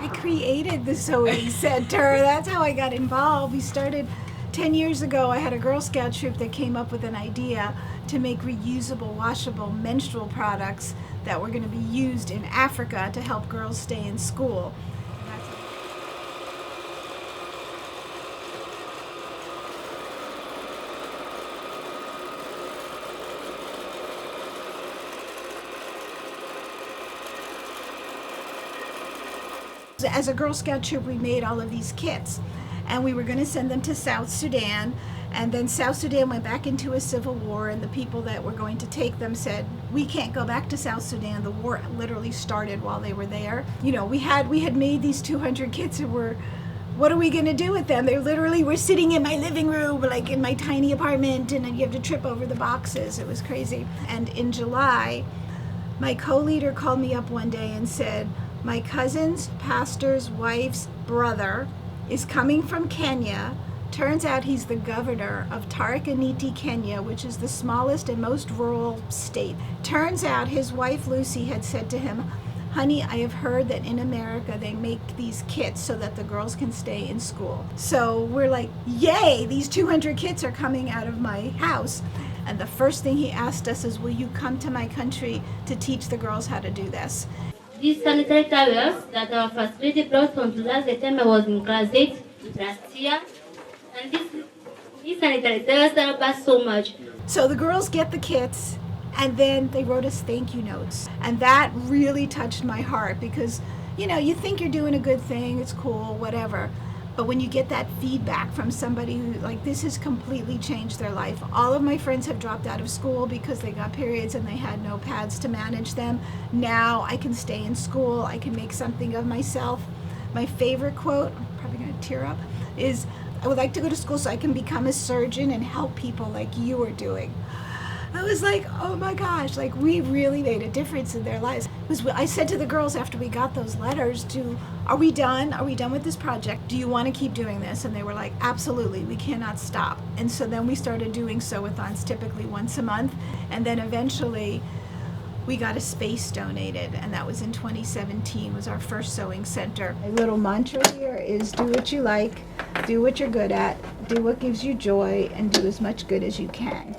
I created the sewing center. That's how I got involved. We started 10 years ago. I had a Girl Scout troop that came up with an idea to make reusable, washable menstrual products that were going to be used in Africa to help girls stay in school. As a Girl Scout troop, we made all of these kits, and we were going to send them to South Sudan, and then South Sudan went back into a civil war, and the people that were going to take them said, we can't go back to South Sudan. The war literally started while they were there. You know, we had made these 200 kits, and what are we going to do with them? They literally were sitting in my living room, like in my tiny apartment, and you have to trip over the boxes. It was crazy. And in July, my co-leader called me up one day and said, my cousin's pastor's wife's brother is coming from Kenya. Turns out he's the governor of Tharaka-Nithi, Kenya, which is the smallest and most rural state. Turns out his wife Lucy had said to him, honey, I have heard that in America they make these kits so that the girls can stay in school. So we're like, yay, these 200 kits are coming out of my house. And the first thing he asked us is, will you come to my country to teach the girls how to do this? These sanitary towels that our first lady brought from Tulaz, the time I was in class 8 last year. And these sanitary towels help us so much. So the girls get the kits, and then they wrote us thank you notes. And that really touched my heart because, you know, you think you're doing a good thing, it's cool, whatever. But when you get that feedback from somebody who, like, this has completely changed their life. All of my friends have dropped out of school because they got periods and they had no pads to manage them. Now I can stay in school, I can make something of myself. My favorite quote, I'm probably gonna tear up, is, I would like to go to school so I can become a surgeon and help people like you are doing. I was like, oh my gosh, like we really made a difference in their lives. I said to the girls after we got those letters, are we done? Are we done with this project? Do you want to keep doing this? And they were like, absolutely, we cannot stop. And so then we started doing sew-a-thons typically once a month. And then eventually we got a space donated, and that was in 2017, was our first sewing center. My little mantra here is do what you like, do what you're good at, do what gives you joy, and do as much good as you can.